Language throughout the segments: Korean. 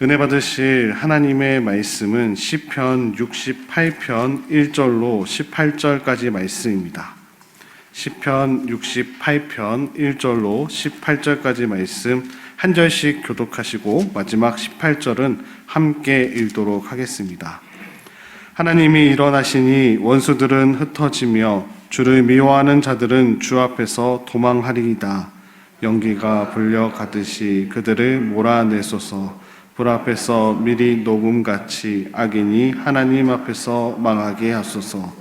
은혜 받으실 하나님의 말씀은 시편 68편 1절로 18절까지 말씀입니다. 시편 68편 1절로 18절까지 말씀 한 절씩 교독하시고 마지막 18절은 함께 읽도록 하겠습니다. 하나님이 일어나시니 원수들은 흩어지며 주를 미워하는 자들은 주 앞에서 도망하리이다. 연기가 불려가듯이 그들을 몰아내소서. 불 앞에서 미리 녹음같이 악인이 하나님 앞에서 망하게 하소서.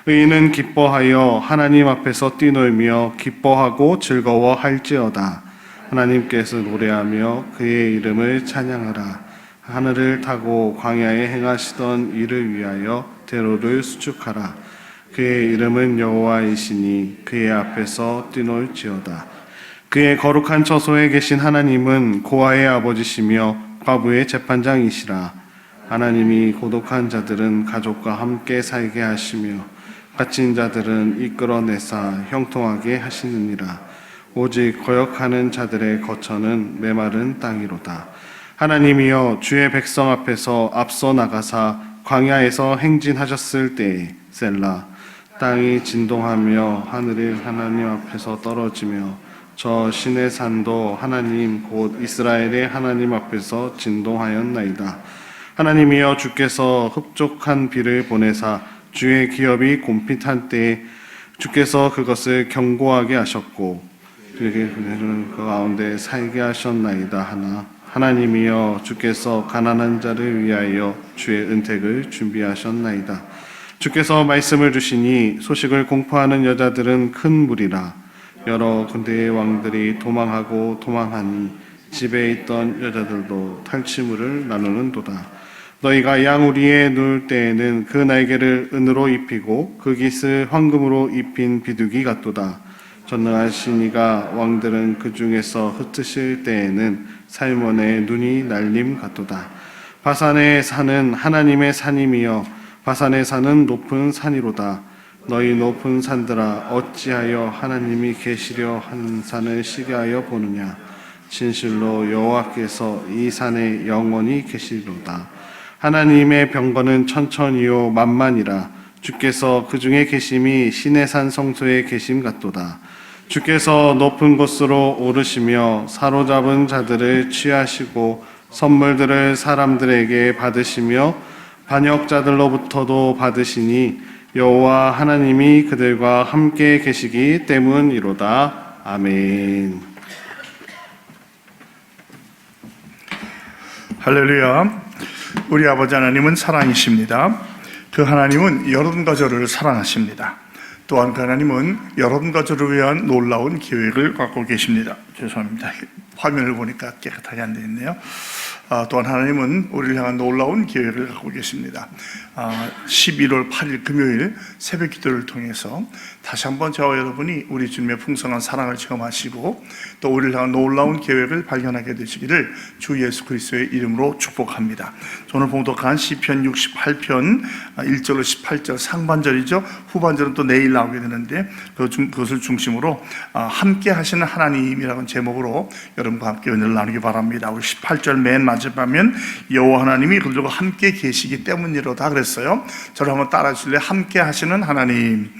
의인은 기뻐하여 하나님 앞에서 뛰놀며 기뻐하고 즐거워할지어다. 하나님께서 노래하며 그의 이름을 찬양하라. 하늘을 타고 광야에 행하시던 이를 위하여 대로를 수축하라. 그의 이름은 여호와이시니 그의 앞에서 뛰놀지어다. 그의 거룩한 처소에 계신 하나님은 고아의 아버지시며 과부의 재판장이시라. 하나님이 고독한 자들은 가족과 함께 살게 하시며 갇힌 자들은 이끌어내사 형통하게 하시느니라. 오직 거역하는 자들의 거처는 메마른 땅이로다. 하나님이여 주의 백성 앞에서 앞서 나가사 광야에서 행진하셨을 때에 셀라. 땅이 진동하며 하늘이 하나님 앞에서 떨어지며 저 신의 산도 하나님 곧 이스라엘의 하나님 앞에서 진동하였나이다. 하나님이여 주께서 흡족한 비를 보내사 주의 기업이 곰핏한 때에 주께서 그것을 견고하게 하셨고 그에게 그 가운데 살게 하셨나이다 하나 하나님이여 주께서 가난한 자를 위하여 주의 은택을 준비하셨나이다. 주께서 말씀을 주시니 소식을 공포하는 여자들은 큰 무리라. 여러 군대의 왕들이 도망하고 도망하니 집에 있던 여자들도 탈취물을 나누는도다. 너희가 양우리에 누울 때에는 그 날개를 은으로 입히고 그 깃을 황금으로 입힌 비둘기 같도다. 전능하신 이가 왕들은 그 중에서 흩으실 때에는 살몬의 눈이 날림 같도다. 바산의 산은 하나님의 산임이여 바산의 산은 높은 산이로다. 너희 높은 산들아 어찌하여 하나님이 계시려 한 산을 시게 하여 보느냐. 진실로 여호와께서 이 산에 영원히 계시리로다. 하나님의 병거는 천천히요 만만이라. 주께서 그 중에 계심이 신의 산 성소에 계심 같도다. 주께서 높은 곳으로 오르시며 사로잡은 자들을 취하시고 선물들을 사람들에게 받으시며 반역자들로부터도 받으시니 여호와 하나님이 그들과 함께 계시기 때문이로다. 아멘. 할렐루야. 우리 아버지 하나님은 사랑이십니다. 그 하나님은 여러분과 저를 사랑하십니다. 또한 그 하나님은 여러분과 저를 위한 놀라운 계획을 갖고 계십니다. 죄송합니다. 화면을 보니까 깨끗하게 안 되어 있네요. 또한 하나님은 우리를 향한 놀라운 계획을 갖고 계십니다. 11월 8일 금요일 새벽 기도를 통해서 다시 한번 저와 여러분이 우리 주님의 풍성한 사랑을 체험하시고 또 우리를 향한 놀라운 계획을 발견하게 되시기를 주 예수 그리스도의 이름으로 축복합니다. 오늘 봉독한 시편 68편 1절로 18절 상반절이죠. 후반절은 또 내일 나오게 되는데 그것을 중심으로 함께 하시는 하나님이라는 제목으로 여러분과 함께 은혜를 나누기 바랍니다. 우리 18절 맨 마지막면 여호와 하나님이 그들과 함께 계시기 때문이로다 그랬어요. 저를 한번 따라 주실래요? 함께 하시는 하나님.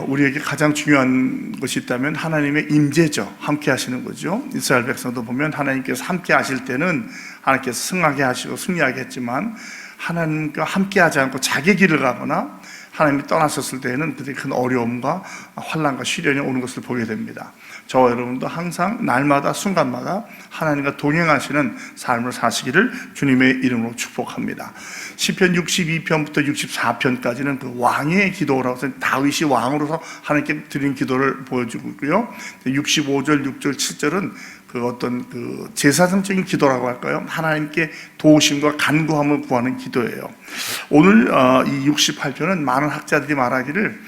우리에게 가장 중요한 것이 있다면 하나님의 임재죠. 함께 하시는 거죠. 이스라엘 백성도 보면 하나님께서 함께 하실 때는 하나님께서 승하게 하시고 승리하게 했지만 하나님과 함께 하지 않고 자기 길을 가거나 하나님이 떠나셨을 때에는 그들이 큰 어려움과 환난과 시련이 오는 것을 보게 됩니다. 저와 여러분도 항상 날마다 순간마다 하나님과 동행하시는 삶을 사시기를 주님의 이름으로 축복합니다. 시편 62편부터 64편까지는 그 왕의 기도라고 해서 다윗이 왕으로서 하나님께 드린 기도를 보여주고 있고요. 65절, 6절, 7절은 그 어떤 그 제사상적인 기도라고 할까요? 하나님께 도우심과 간구함을 구하는 기도예요. 오늘 이 68편은 많은 학자들이 말하기를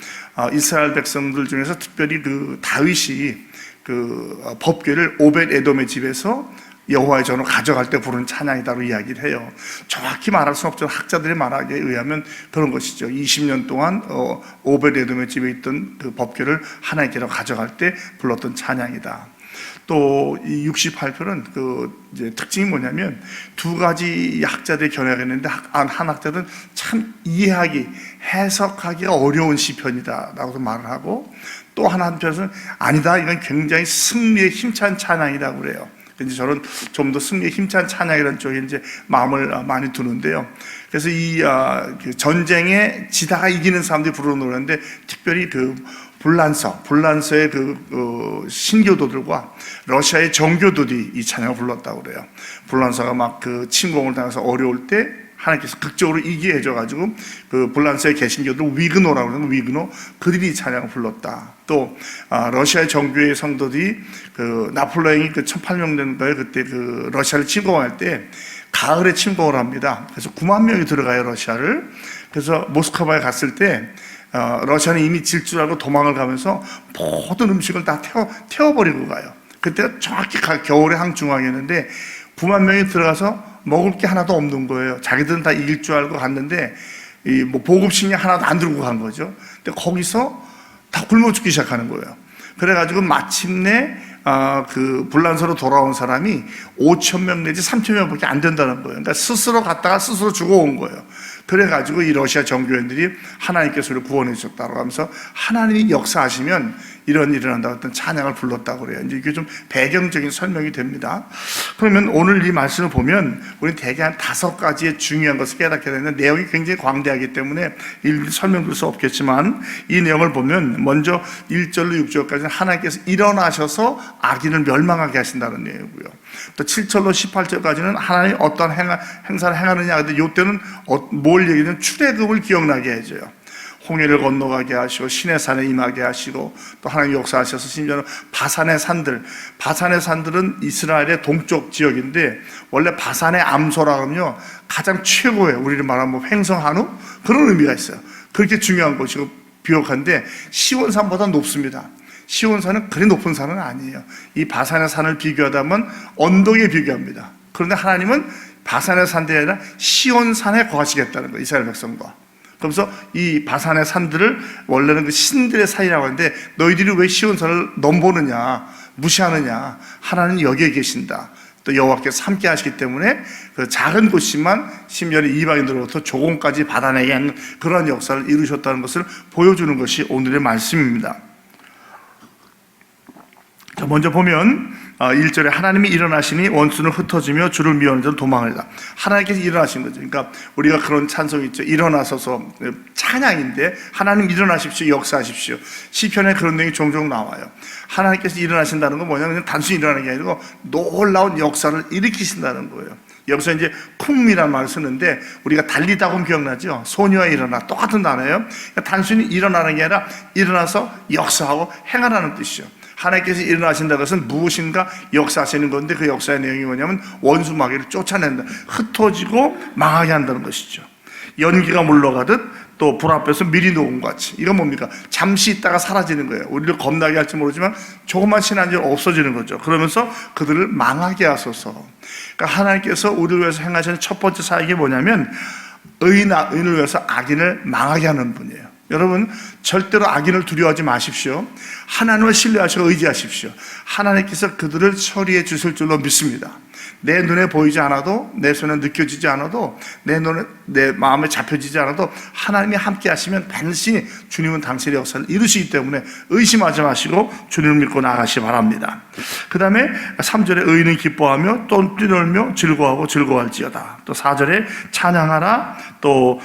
이스라엘 백성들 중에서 특별히 그 다윗이 그 법궤를 오벳 에돔의 집에서 여호와의 전으로 가져갈 때 부르는 찬양이다로 이야기를 해요. 정확히 말할 수 없지만 학자들의 말하기에 의하면 그런 것이죠. 20년 동안 오벳 에돔의 집에 있던 그 법궤를 하나님께로 가져갈 때 불렀던 찬양이다. 또 이 68편은 이제 특징이 뭐냐면 두 가지 학자들이 견해하겠는데 한 학자들은 참 이해하기, 해석하기가 어려운 시편이다라고 말을 하고, 또 한편에서는 아니다, 이건 굉장히 승리에 힘찬 찬양이라고 그래요. 이제 저는 좀 더 승리에 힘찬 찬양이라는 쪽에 이제 마음을 많이 두는데요. 그래서 그 전쟁에 지다가 이기는 사람들이 부르는 노래인데, 특별히 불란서의 신교도들과 러시아의 정교도들이 이 찬양을 불렀다고 그래요. 불란서가 막 침공을 당해서 어려울 때 하나님께서 극적으로 이기게 해줘가지고 불란서의 개신교들 위그노라고 그러는 위그노, 그들이 이 찬양을 불렀다. 또 러시아의 정교의 성도들이 나폴레옹이 1800년도에 그때 러시아를 침공할 때 가을에 침공을 합니다. 그래서 9만 명이 들어가요, 러시아를. 그래서 모스크바에 갔을 때 러시아는 이미 질 줄 알고 도망을 가면서 모든 음식을 다 태워버리고 가요. 그때가 정확히 겨울의 항중앙이었는데 9만 명이 들어가서 먹을 게 하나도 없는 거예요. 자기들은 다 이길 줄 알고 갔는데 보급식량 하나도 안 들고 간 거죠. 근데 거기서 다 굶어 죽기 시작하는 거예요. 그래가지고 마침내 불란서로 돌아온 사람이 5,000명 내지 3,000명밖에 안 된다는 거예요. 그러니까 스스로 갔다가 스스로 죽어온 거예요. 그래가지고 이 러시아 정교회들이 하나님께서 우리를 구원해 주셨다고 하면서 하나님이 역사하시면 이런 일이 일어난다고 했던 찬양을 불렀다고 그래요. 이제 이게 좀 배경적인 설명이 됩니다. 그러면 오늘 이 말씀을 보면 우리는 대개 한 5가지의 중요한 것을 깨닫게 되는데, 내용이 굉장히 광대하기 때문에 일일이 설명드릴 수 없겠지만, 이 내용을 보면 먼저 1절로 6절까지는 하나님께서 일어나셔서 악인을 멸망하게 하신다는 내용이고요. 또 7절로 18절까지는 하나님이 어떤 행사를 행하느냐, 근데 이때는 뭘 얘기하면 출애굽을 기억나게 해줘요. 홍해를 건너가게 하시고 시내 산에 임하게 하시고, 또 하나님 역사하셔서 심지어는 바산의 산들은 이스라엘의 동쪽 지역인데, 원래 바산의 암소라 하면요 가장 최고예요. 우리를 말하면 횡성 한우, 그런 의미가 있어요. 그렇게 중요한 곳이고 비옥한데 시온산보다 높습니다. 시온산은 그리 높은 산은 아니에요. 이 바산의 산을 비교하다면 언덕에 비교합니다. 그런데 하나님은 바산의 산들이 아니라 시온산에 거하시겠다는 거예요, 이스라엘 백성과. 그러면서 이 바산의 산들을 원래는 신들의 산이라고 하는데, 너희들이 왜 시온산을 넘보느냐, 무시하느냐, 하나님은 여기에 계신다. 또 여호와께서 함께 하시기 때문에 작은 곳이지만 심지어는 이방인들로부터 조공까지 받아내게 하는 그런 역사를 이루셨다는 것을 보여주는 것이 오늘의 말씀입니다. 자, 먼저 보면 1절에 하나님이 일어나시니 원수는 흩어지며 주를 미워하는 자는 도망하리라. 하나님께서 일어나신 거죠. 그러니까 우리가 그런 찬송이 있죠. 일어나서서, 찬양인데 하나님 일어나십시오, 역사하십시오. 시편에 그런 내용이 종종 나와요. 하나님께서 일어나신다는 건 뭐냐면 단순히 일어나는 게 아니고 놀라운 역사를 일으키신다는 거예요. 여기서 이제 쿵미란 말을 쓰는데, 우리가 달리다 보면 기억나죠? 소녀가 일어나, 똑같은 단어예요. 그러니까 단순히 일어나는 게 아니라 일어나서 역사하고 행하라는 뜻이죠. 하나님께서 일어나신다는 것은 무엇인가 역사하시는 건데, 그 역사의 내용이 뭐냐면 원수 마귀를 쫓아낸다, 흩어지고 망하게 한다는 것이죠. 연기가 물러가듯 또 불 앞에서 미리 녹은 것 같이. 이건 뭡니까? 잠시 있다가 사라지는 거예요. 우리를 겁나게 할지 모르지만 조금만 지난 지 없어지는 거죠. 그러면서 그들을 망하게 하소서. 그러니까 하나님께서 우리를 위해서 행하시는 첫 번째 사역이 뭐냐면 의인을 위해서 악인을 망하게 하는 분이에요. 여러분, 절대로 악인을 두려워하지 마십시오. 하나님을 신뢰하시고 의지하십시오. 하나님께서 그들을 처리해 주실 줄로 믿습니다. 내 눈에 보이지 않아도, 내 손에 느껴지지 않아도, 내 마음에 잡혀지지 않아도 하나님이 함께 하시면 반드시 주님은 당신의 역사를 이루시기 때문에 의심하지 마시고 주님을 믿고 나가시기 바랍니다. 그 다음에 3절에 의인은 기뻐하며 또 뛰놀며 즐거워하고 즐거워할지어다. 또 4절에 찬양하라, 또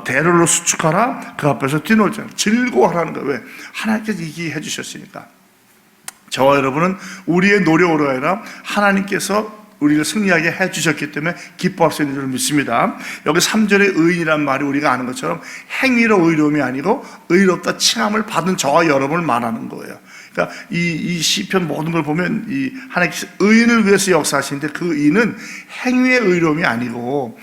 대로로 수축하라, 그 앞에서 뛰놀자. 즐거워하라는 거예요. 왜? 하나님께서 이기게 해주셨으니까. 저와 여러분은 우리의 노력으로 아니라 하나님께서 우리를 승리하게 해주셨기 때문에 기뻐할 수 있는 줄 믿습니다. 여기 3절의 의인이란 말이 우리가 아는 것처럼 행위로 의로움이 아니고 의롭다 칭함을 받은 저와 여러분을 말하는 거예요. 그러니까 이 시편 모든 걸 보면 이 하나님께서 의인을 위해서 역사하시는데, 그 의인은 행위의 의로움이 아니고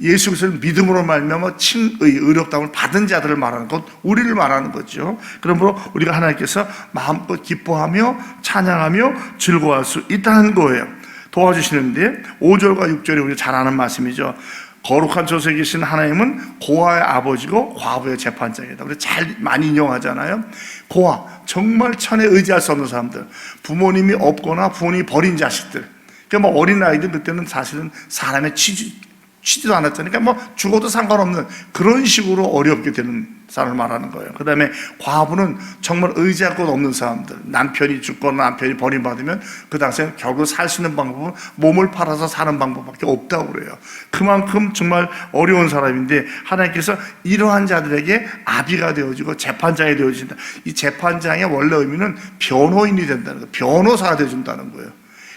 예수 그리스도를 믿음으로 말미암아 의롭다함을 받은 자들을 말하는 것, 우리를 말하는 거죠. 그러므로 우리가 하나님께서 마음껏 기뻐하며 찬양하며 즐거워할 수 있다는 거예요. 도와주시는데 5절과 6절이 우리 잘 아는 말씀이죠. 거룩한 저수에 계신 하나님은 고아의 아버지고 과부의 재판장이다. 우리 잘 많이 인용하잖아요. 고아, 정말 천에 의지할 수 없는 사람들, 부모님이 없거나 부모님이 버린 자식들. 그러니까 뭐 어린아이들 그때는 사실은 사람의 치지도 않았잖아요. 그러니까 뭐 죽어도 상관없는 그런 식으로 어렵게 되는 사람을 말하는 거예요. 그 다음에 과부는 정말 의지할 곳 없는 사람들, 남편이 죽거나 남편이 버림받으면 그 당시에 결국 살 수 있는 방법은 몸을 팔아서 사는 방법밖에 없다고 그래요. 그만큼 정말 어려운 사람인데 하나님께서 이러한 자들에게 아비가 되어지고 재판장이 되어진다. 이 재판장의 원래 의미는 변호인이 된다는 거예요. 변호사가 되어준다는 거예요.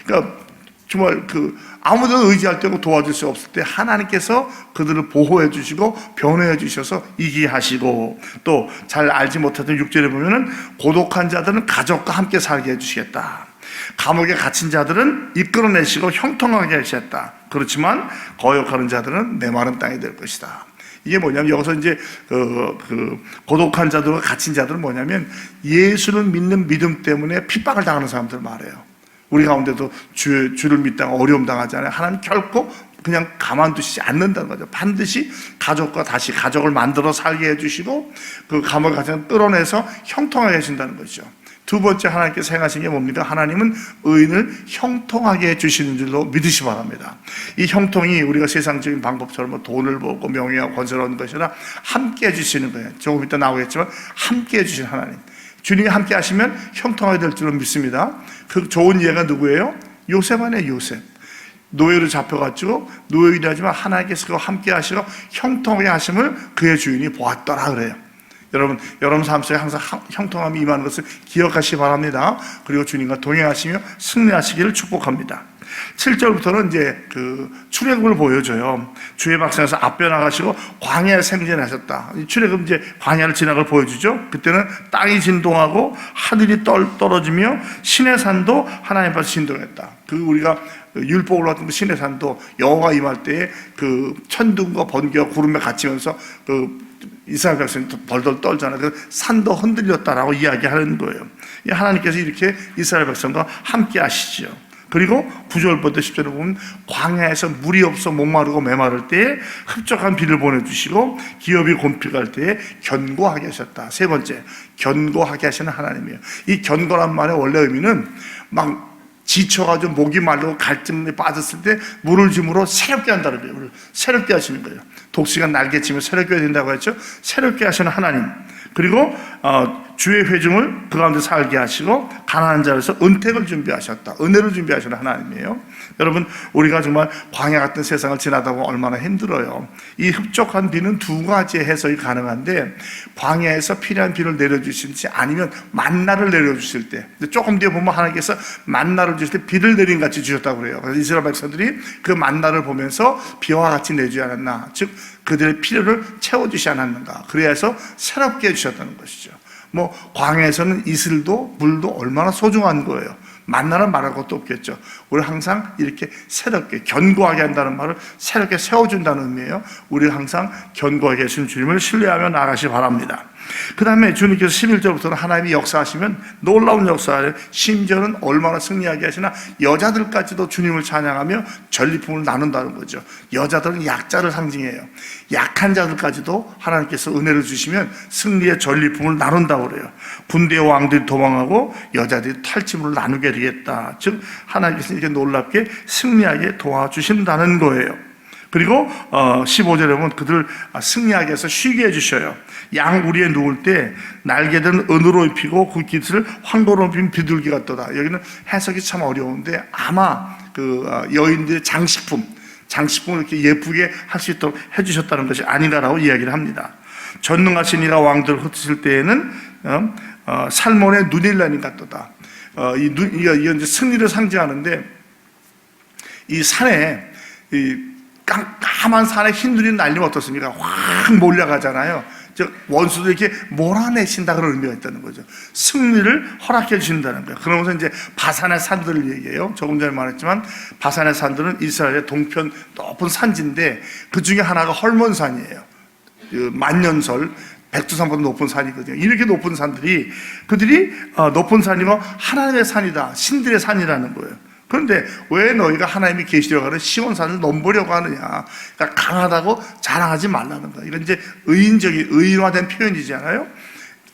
그러니까 정말 아무도 의지할 때고 도와줄 수 없을 때 하나님께서 그들을 보호해 주시고 변호해 주셔서 이기게 하시고, 또 잘 알지 못하던 6절에 보면은 고독한 자들은 가족과 함께 살게 해 주시겠다. 감옥에 갇힌 자들은 이끌어내시고 형통하게 하시겠다. 그렇지만 거역하는 자들은 메마른 땅이 될 것이다. 이게 뭐냐면 여기서 이제 고독한 자들과 갇힌 자들은 뭐냐면 예수를 믿는 믿음 때문에 핍박을 당하는 사람들 말해요. 우리 가운데도 주를 믿다가 어려움 당하잖아요. 하나님 결코 그냥 가만두시지 않는다는 거죠. 반드시 가족과 다시 가족을 만들어 살게 해주시고 그 감옥에 갇힌 끌어내서 형통하게 해준다는 거죠. 두 번째 하나님께서 행하신 게 뭡니까? 하나님은 의인을 형통하게 해주시는 줄로 믿으시 바랍니다. 이 형통이 우리가 세상적인 방법처럼 뭐 돈을 벌고 명예와 권세를 얻는 것이 아니라 함께 해주시는 거예요. 조금 이따 나오겠지만 함께 해주신 하나님. 주님이 함께 하시면 형통하게 될 줄로 믿습니다. 그 좋은 예가 누구예요? 요셉 아니에요, 요셉. 노예로 잡혀가지고 노예이긴 하지만 하나님께서 그와 함께 하시고 형통하게 하심을 그의 주인이 보았더라 그래요. 여러분 삶 속에 항상 형통함이 임하는 것을 기억하시기 바랍니다. 그리고 주님과 동행하시며 승리하시기를 축복합니다. 7절부터는 이제 출애굽을 보여줘요. 주의 박성에서 앞에 나가시고 광야에 생전하셨다. 출애굽 이제 광야를 지나는 걸 보여주죠. 그때는 땅이 진동하고 하늘이 떨어지며 시내산도 하나님 앞에서 진동했다. 우리가 율법을 받은 시내산도 여호와 임할 때에 천둥과 번개와 구름에 갇히면서 이스라엘 백성이 벌벌 떨잖아요. 그 산도 흔들렸다라고 이야기하는 거예요. 하나님께서 이렇게 이스라엘 백성과 함께 하시죠. 그리고 9절부터 10절을 보면 광야에서 물이 없어 목마르고 메마를 때에 흡족한 비를 보내주시고 기업이 곤핍할 때에 견고하게 하셨다. 세 번째, 견고하게 하시는 하나님이에요. 이 견고란 말의 원래 의미는 막 지쳐가지고 목이 마르고 갈증에 빠졌을 때 물을 줌으로 새롭게 한다는 거예요. 물을 새롭게 하시는 거예요. 독수리가 날개치며 새롭게 해야 된다고 했죠. 새롭게 하시는 하나님. 그리고 주의 회중을 그 가운데 살게 하시고 가난한 자로서 은택을 준비하셨다. 은혜를 준비하시는 하나님이에요. 여러분, 우리가 정말 광야 같은 세상을 지나다 보면 얼마나 힘들어요. 이 흡족한 비는 두 가지 해석이 가능한데, 광야에서 필요한 비를 내려주실지 아니면 만나를 내려주실 때, 조금 뒤에 보면 하나님께서 만나를 주실 때 비를 내린 같이 주셨다고 그래요. 그래서 이스라엘 백성들이 그 만나를 보면서 비와 같이 내주지 않았나, 즉 그들의 필요를 채워주지 않았는가, 그래서 새롭게 해주셨다는 것이죠. 광야에서는 이슬도 물도 얼마나 소중한 거예요. 만나는 말할 것도 없겠죠. 우리 항상 이렇게 새롭게 견고하게 한다는 말을 새롭게 세워준다는 의미예요. 우리 항상 견고하게 하시는 주님을 신뢰하며 나아가시기 바랍니다. 그 다음에 주님께서 11절부터는 하나님이 역사하시면 놀라운 역사를, 심지어는 얼마나 승리하게 하시나 여자들까지도 주님을 찬양하며 전리품을 나눈다는 거죠. 여자들은 약자를 상징해요. 약한 자들까지도 하나님께서 은혜를 주시면 승리의 전리품을 나눈다고 그래요. 군대의 왕들이 도망하고 여자들이 탈취물을 나누게 되겠다. 즉 하나님께서 이렇게 놀랍게 승리하게 도와주신다는 거예요. 그리고 15절에 보면 그들 승리하게 해서 쉬게 해주셔요. 양 우리에 누울 때 날개들은 은으로 입히고 그 깃을 황도로 입힌 비둘기 같도다. 여기는 해석이 참 어려운데 아마 여인들의 장식품을 이렇게 예쁘게 할 수 있도록 해주셨다는 것이 아닌가라고 이야기를 합니다. 전능하신 이가 왕들을 흩으실 때에는 살몬의 눈일라님 같도다. 이건 이제 승리를 상징하는데, 이 산에 깜깜한 산에 흰 눈이 날리면 어떻습니까? 확 몰려가잖아요. 즉 원수도 이렇게 몰아내신다 그런 의미가 있다는 거죠. 승리를 허락해 주신다는 거예요. 그러면서 이제 바산의 산들을 얘기해요. 조금 전에 말했지만 바산의 산들은 이스라엘의 동편 높은 산지인데 그 중에 하나가 헐몬산이에요. 만년설 백두산보다 높은 산이거든요. 이렇게 높은 산들이 그들이 높은 산이고 하나님의 산이다, 신들의 산이라는 거예요. 그런데 왜 너희가 하나님이 계시려고 하는 시온산을 넘보려고 하느냐? 그러니까 강하다고 자랑하지 말라는 거야. 이건 이제 의인화된 표현이잖아요.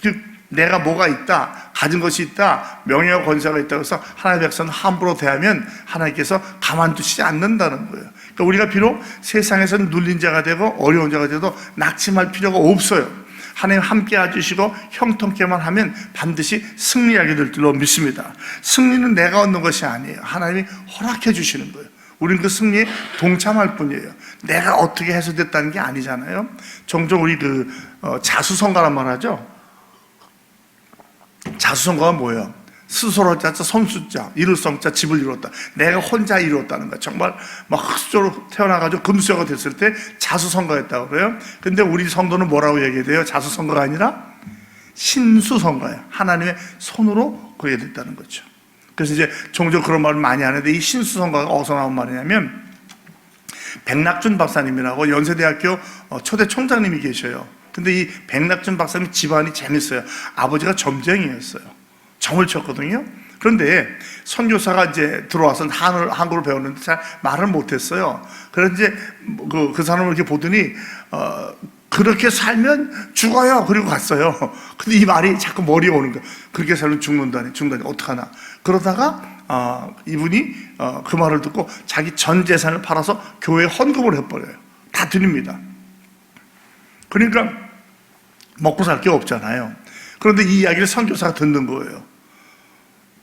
즉 내가 뭐가 있다, 가진 것이 있다, 명예와 권세가 있다고 해서 하나님의 백성을 함부로 대하면 하나님께서 가만두시지 않는다는 거예요. 그러니까 우리가 비록 세상에서는 눌린 자가 되고 어려운 자가 되도 낙심할 필요가 없어요. 하나님 함께 해주시고 형통케만 하면 반드시 승리하게 될 줄로 믿습니다. 승리는 내가 얻는 것이 아니에요. 하나님이 허락해 주시는 거예요. 우리는 그 승리에 동참할 뿐이에요. 내가 어떻게 해서 됐다는 게 아니잖아요. 종종 우리 자수성가란 말 하죠. 자수성가가 뭐예요? 스스로 자자 선수자, 이룰 성자, 집을 이뤘다. 내가 혼자 이뤘다는 거야. 정말 막 흑수저로 태어나가지고 금수저가 됐을 때 자수성가했다고 그래요. 근데 우리 성도는 뭐라고 얘기해요? 자수성가가 아니라 신수성가예요. 하나님의 손으로 그게 됐다는 거죠. 그래서 이제 종종 그런 말을 많이 하는데 이 신수성가가 어디서 나온 말이냐면 백낙준 박사님이라고 연세대학교 초대 총장님이 계셔요. 근데 이 백낙준 박사님 집안이 재밌어요. 아버지가 점쟁이였어요. 점을 쳤거든요. 그런데 선교사가 이제 들어와서 한국어를 배웠는데 잘 말을 못했어요. 그래서 이제 그 사람을 이렇게 보더니 그렇게 살면 죽어요. 그리고 갔어요. 근데 이 말이 자꾸 머리에 오는 거예요. 그렇게 살면 죽는다니 어떡하나. 그러다가 이분이 그 말을 듣고 자기 전 재산을 팔아서 교회에 헌금을 해버려요. 다 드립니다. 그러니까 먹고 살 게 없잖아요. 그런데 이 이야기를 선교사가 듣는 거예요.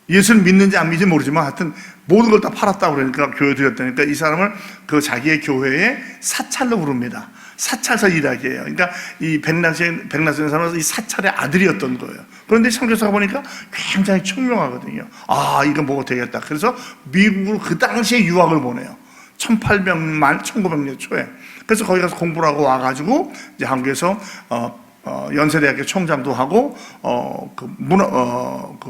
예수를 믿는지 안 믿는지 모르지만 하여튼 모든 걸 다 팔았다고 그러니까 교회 드렸다니까 이 사람을 그 자기의 교회에 사찰로 부릅니다. 사찰서 일하기예요. 그러니까 이 백낙준 사람은 이 사찰의 아들이었던 거예요. 그런데 선교사가 보니까 굉장히 총명하거든요. 아, 이거 먹어도 되겠다. 그래서 미국으로 그 당시에 유학을 보내요. 1900년 초에. 그래서 거기 가서 공부를 하고 와가지고 이제 한국에서 연세대학교 총장도 하고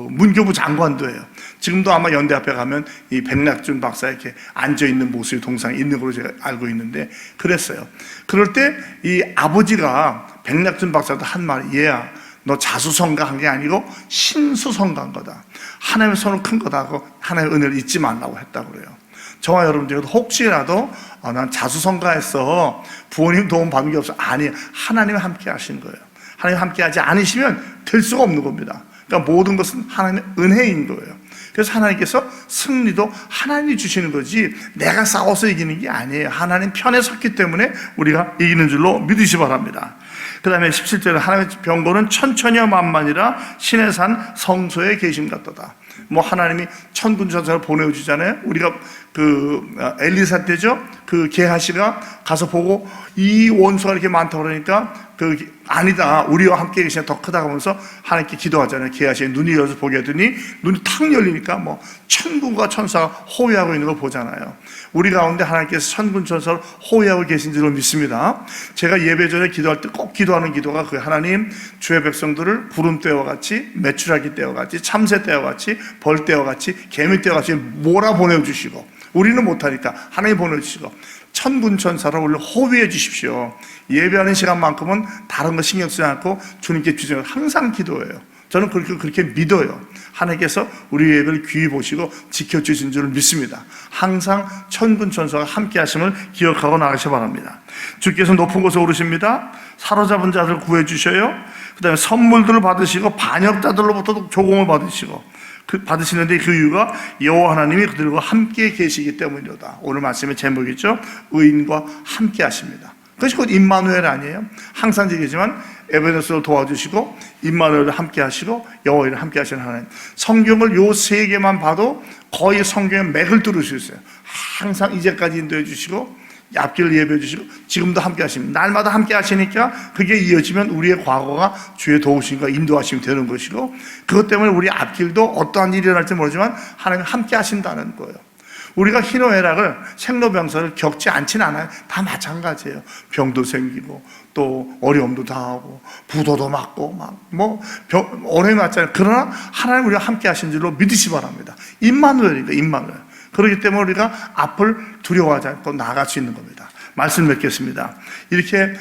문교부 장관도 해요. 지금도 아마 연대 앞에 가면 이 백낙준 박사 이렇게 앉아 있는 모습이 동상에 있는 걸로 제가 알고 있는데 그랬어요. 그럴 때 이 아버지가 백낙준 박사도 한 말이 얘야 너 자수성가한 게 아니고 신수성가한 거다. 하나님의 손은 큰 거다 하고 하나님의 은혜를 잊지 말라고 했다고 그래요. 저와 여러분 중에도 혹시라도 난 자수성가했어 부모님 도움 받는 게 없어. 아니, 하나님이 함께 하신 거예요. 하나님 함께 하지 않으시면 될 수가 없는 겁니다. 그러니까 모든 것은 하나님의 은혜인 거예요. 그래서 하나님께서 승리도 하나님이 주시는 거지 내가 싸워서 이기는 게 아니에요. 하나님 편에 섰기 때문에 우리가 이기는 줄로 믿으시 바랍니다. 그 다음에 17절에 하나님의 병거는 천천히와 만만이라 신의 산 성소에 계심 같도다. 뭐 하나님이 천군천사를 보내주잖아요. 우리가 엘리사 때죠. 그 게하시가 가서 보고 이 원수가 이렇게 많다고 그러니까 아니다. 우리와 함께 계시냐 더 크다고 하면서 하나님께 기도하잖아요. 게하시의 눈이 열려서 보게 하더니 눈이 탁 열리니까 뭐 천군과 천사가 호위하고 있는 걸 보잖아요. 우리 가운데 하나님께서 천군천사를 호위하고 계신 줄로 믿습니다. 제가 예배 전에 기도할 때 꼭 기도하는 기도가 하나님 주의 백성들을 구름 때와 같이 메추라기 때와 같이 참새 때와 같이 벌 때와 같이 개미 때와 같이 몰아보내주시고 우리는 못하니까 하나님 보내주시고 천군천사를 우리를 호위해 주십시오. 예배하는 시간만큼은 다른 거 신경 쓰지 않고 주님께 주시는 항상 기도해요. 저는 그렇게 믿어요. 하나님께서 우리 예배를 귀히 보시고 지켜주신 줄을 믿습니다. 항상 천군천사가 함께 하심을 기억하고 나가시 바랍니다. 주께서 높은 곳에 오르십니다. 사로잡은 자들을 구해주셔요. 그 다음에 선물들을 받으시고 반역자들로부터 조공을 받으시는데 그 이유가 여호와 하나님이 그들과 함께 계시기 때문이로다. 오늘 말씀의 제목이죠. 의인과 함께 하십니다. 그것이 곧 임마누엘 아니에요? 항상 얘기지만 에베네스를 도와주시고 임마누엘을 함께 하시고 여호와를 함께 하시는 하나님. 성경을 요 세 개만 봐도 거의 성경의 맥을 뚫을 수 있어요. 항상 이제까지 인도해 주시고 앞길을 예배해 주시고 지금도 함께 하십니다. 날마다 함께 하시니까 그게 이어지면 우리의 과거가 주의 도우심과 인도하심이 되는 것이고 그것 때문에 우리 앞길도 어떠한 일이 일어날지 모르지만 하나님 함께 하신다는 거예요. 우리가 희노애락을 생로병사를 겪지 않지는 않아요. 다 마찬가지예요. 병도 생기고 또 어려움도 당하고 부도도 맞고 어려움이 맞잖아요. 그러나 하나님 우리가 함께 하신 줄로 믿으시 바랍니다. 임마누엘이니까 임마누엘. 그렇기 때문에 우리가 앞을 두려워하지 않고 나아갈 수 있는 겁니다. 말씀 맺겠습니다. 이렇게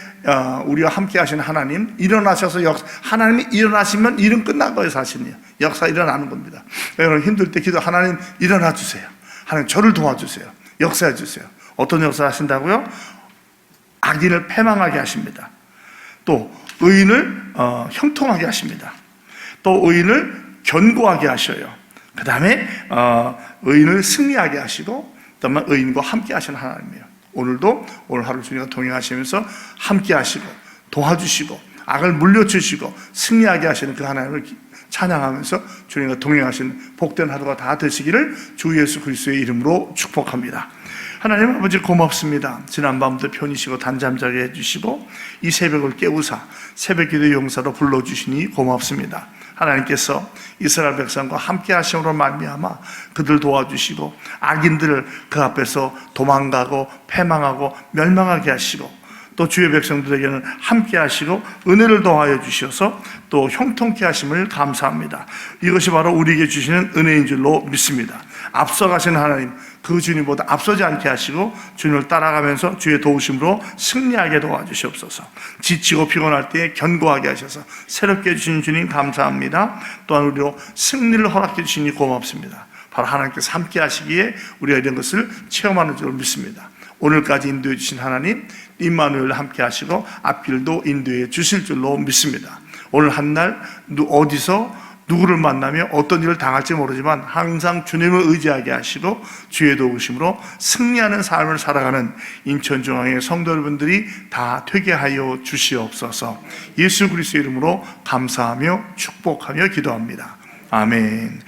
우리와 함께 하시는 하나님 일어나셔서 하나님이 일어나시면 일은 끝난 거예요. 사실은요. 역사 일어나는 겁니다. 여러분 힘들 때 기도 하나님 일어나 주세요. 하나님 저를 도와주세요. 역사해 주세요. 어떤 역사 하신다고요? 악인을 패망하게 하십니다. 또 의인을 형통하게 하십니다. 또 의인을 견고하게 하셔요. 그 다음에 의인을 승리하게 하시고, 그다음에 의인과 함께 하시는 하나님이에요. 오늘도 오늘 하루 주님과 동행하시면서 함께 하시고 도와주시고 악을 물려주시고 승리하게 하시는 그 하나님을 찬양하면서 주님과 동행하시는 복된 하루가 다 되시기를 주 예수 그리스도의 이름으로 축복합니다. 하나님 아버지 고맙습니다. 지난밤부터 편히 쉬고 단잠 자게 해주시고 이 새벽을 깨우사 새벽 기도 용사로 불러주시니 고맙습니다. 하나님께서 이스라엘 백성과 함께 하심으로 말미암아 그들 도와주시고 악인들을 그 앞에서 도망가고 패망하고 멸망하게 하시고 또 주의 백성들에게는 함께 하시고 은혜를 더하여 주셔서 또 형통케 하심을 감사합니다. 이것이 바로 우리에게 주시는 은혜인 줄로 믿습니다. 앞서가신 하나님, 그 주님보다 앞서지 않게 하시고 주님을 따라가면서 주의 도우심으로 승리하게 도와주시옵소서. 지치고 피곤할 때 견고하게 하셔서 새롭게 해주신 주님 감사합니다. 또한 우리로 승리를 허락해 주시니 고맙습니다. 바로 하나님께서 함께 하시기에 우리가 이런 것을 체험하는 줄 믿습니다. 오늘까지 인도해 주신 하나님 임마누엘 함께 하시고 앞길도 인도해 주실 줄로 믿습니다. 오늘 한날 어디서 누구를 만나며 어떤 일을 당할지 모르지만 항상 주님을 의지하게 하시고 주의 도우심으로 승리하는 삶을 살아가는 인천중앙의 성도 여러분들이 다 되게 하여 주시옵소서. 예수 그리스도의 이름으로 감사하며 축복하며 기도합니다. 아멘.